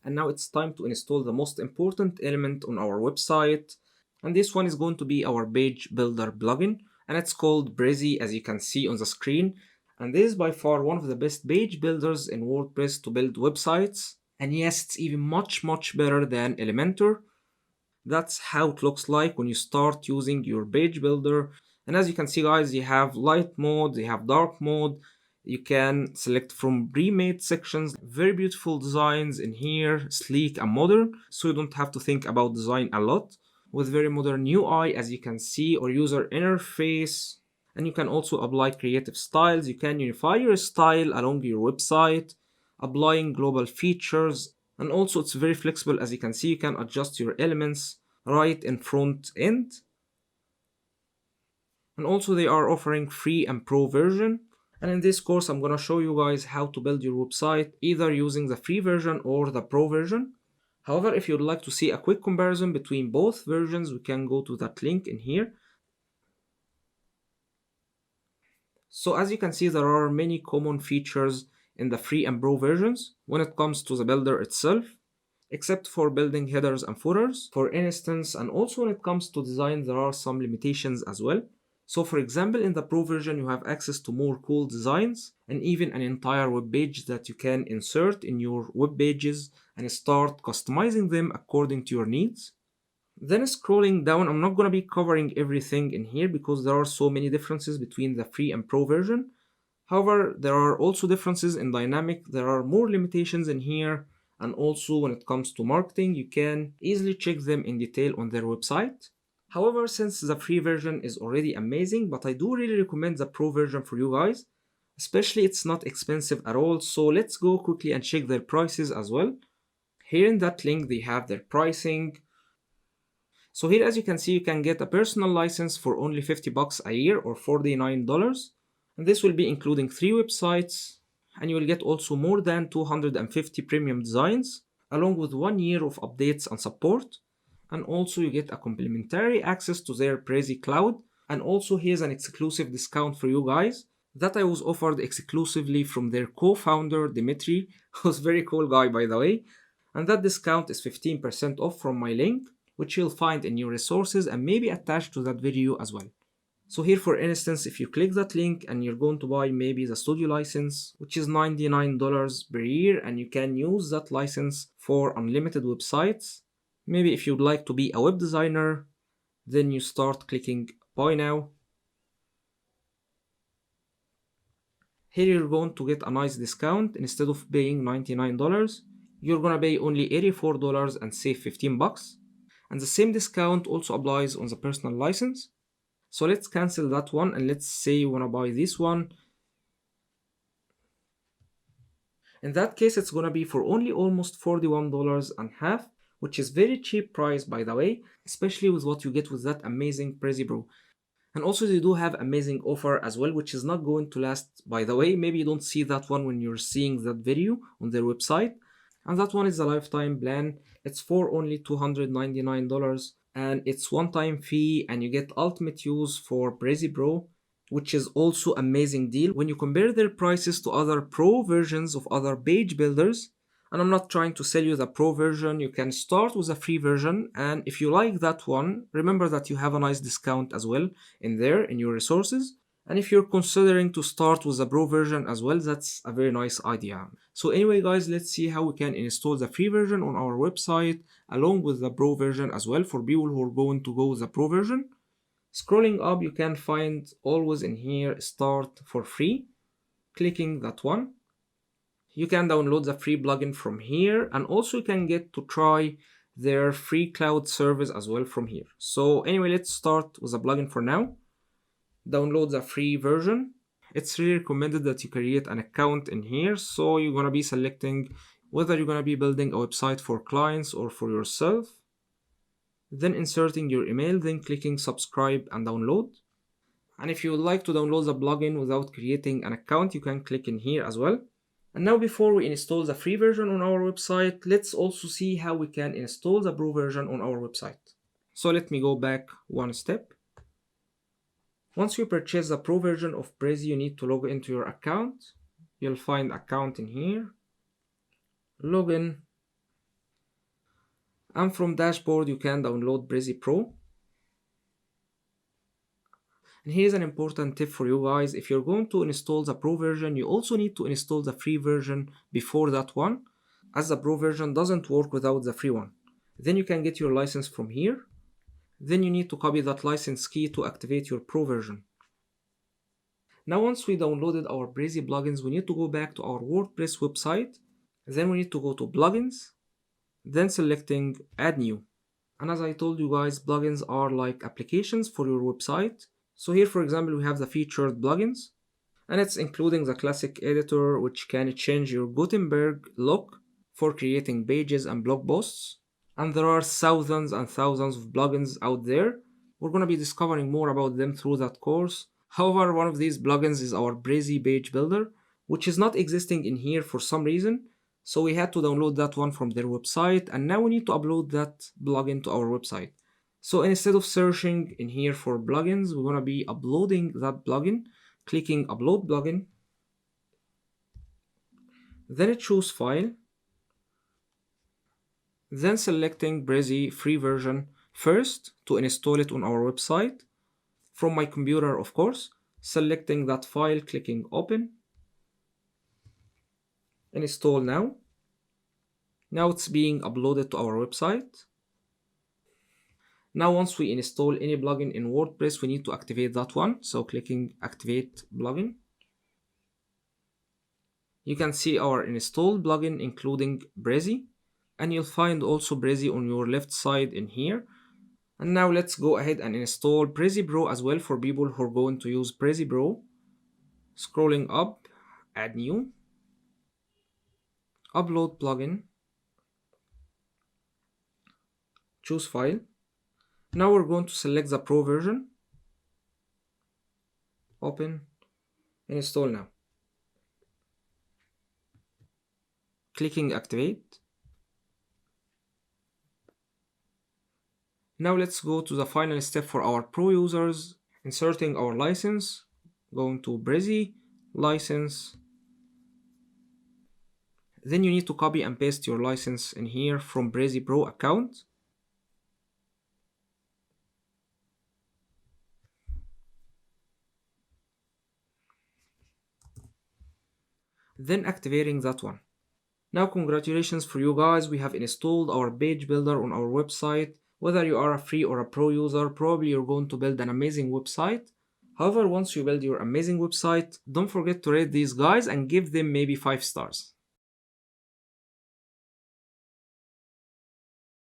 And now it's time to install the most important element on our website. And this one is going to be our page builder plugin. And it's called Brizy, as you can see on the screen. And this is by far one of the best page builders in WordPress to build websites. And yes, it's even much better than Elementor. That's how it looks like when you start using your page builder. And as you can see, guys, you have light mode, you have dark mode. You can select from pre-made sections. Very beautiful designs in here, sleek and modern, so you don't have to think about design a lot. With very modern UI, as you can see, or user interface. And you can also apply creative styles. You can unify your style along your website, applying global features. And also it's very flexible. As you can see, you can adjust your elements right in front end. And also they are offering free and pro version. And in this course, I'm going to show you guys how to build your website either using the free version or the pro version. However, if you'd like to see a quick comparison between both versions, we can go to that link in here. So as you can see, there are many common features in the free and pro versions when it comes to the builder itself, except for building headers and footers, for instance. And also when it comes to design, there are some limitations as well. So for example, in the pro version, you have access to more cool designs and even an entire web page that you can insert in your web pages and start customizing them according to your needs. Then scrolling down, I'm not going to be covering everything in here because there are so many differences between the free and pro version. However, there are also differences in dynamic. There are more limitations in here. And also when it comes to marketing, you can easily check them in detail on their website. However, since the free version is already amazing, but I do really recommend the pro version for you guys. Especially it's not expensive at all. So let's go quickly and check their prices as well. Here in that link, they have their pricing. So here, as you can see, you can get a personal license for only $50 a year or $49. And this will be including 3 websites. And you will get also more than 250 premium designs, along with 1 year of updates and support. And also you get a complimentary access to their Brizy cloud. And also here's an exclusive discount for you guys that I was offered exclusively from their co-founder, Dimitri, who's a very cool guy, by the way. And that discount is 15% off from my link, which you'll find in your resources and maybe attached to that video as well. So here, for instance, if you click that link and you're going to buy maybe the studio license, which is $99 per year, and you can use that license for unlimited websites. Maybe if you'd like to be a web designer, then you start clicking buy now. Here you're going to get a nice discount. Instead of paying $99, you're gonna pay only $84 and save $15. And the same discount also applies on the personal license. So let's cancel that one and let's say you wanna buy this one. In that case, it's gonna be for only almost $41 and half, which is very cheap price, by the way, especially with what you get with that amazing Brizy Pro. And also they do have amazing offer as well, which is not going to last, by the way. Maybe you don't see that one when you're seeing that video on their website. And that one is a lifetime plan. It's for only $299 and it's one-time fee, and you get ultimate use for Brizy Pro, which is also amazing deal when you compare their prices to other pro versions of other page builders. And I'm not trying to sell you the pro version. You can start with a free version, and if you like that one, remember that you have a nice discount as well in there in your resources. And if you're considering to start with the pro version as well, that's a very nice idea. So anyway guys, let's see how we can install the free version on our website along with the pro version as well for people who are going to go with the pro version. Scrolling up, you can find always in here start for free. Clicking that one. You can download the free plugin from here, and also you can get to try their free cloud service as well from here. So anyway, let's start with the plugin for now. Download the free version. It's really recommended that you create an account in here. So you're going to be selecting whether you're going to be building a website for clients or for yourself. Then inserting your email, then clicking subscribe and download. And if you would like to download the plugin without creating an account, you can click in here as well. And now before we install the free version on our website, let's also see how we can install the pro version on our website. So let me go back one step. Once you purchase the pro version of Brizy, you need to log into your account. You'll find account in here. Login. And from dashboard, you can download Brizy Pro. And here's an important tip for you guys. If you're going to install the Pro version, you also need to install the free version before that one, as the Pro version doesn't work without the free one. Then you can get your license from here. Then you need to copy that license key to activate your Pro version. Now once we downloaded our Brizy plugins, we need to go back to our WordPress website. Then we need to go to plugins, then selecting add new. And as I told you guys, plugins are like applications for your website. So here, for example, we have the featured plugins, and it's including the classic editor, which can change your Gutenberg look for creating pages and blog posts. And there are thousands and thousands of plugins out there. We're going to be discovering more about them through that course. However, one of these plugins is our Brizy page builder, which is not existing in here for some reason. So we had to download that one from their website, and now we need to upload that plugin to our website. So instead of searching in here for plugins, we're going to be uploading that plugin, clicking upload plugin, then choose file, then selecting Brizy free version first to install it on our website. From my computer, of course, selecting that file, clicking open, install now. Now it's being uploaded to our website. Now once we install any plugin in WordPress, we need to activate that one. So clicking activate plugin. You can see our installed plugin including Brizy, and you'll find also Brizy on your left side in here. And now let's go ahead and install Brizy Pro as well for people who are going to use Brizy Pro. Scrolling up, add new, upload plugin, choose file. Now we're going to select the Pro version, open, install now. Clicking activate. Now let's go to the final step for our Pro users, inserting our license, going to Brizy, license. Then you need to copy and paste your license in here from Brizy Pro account. Then activating that one. Now congratulations for you guys, we have installed our page builder on our website. Whether you are a free or a pro user, probably you're going to build an amazing website. However, once you build your amazing website, don't forget to rate these guys and give them maybe 5 stars.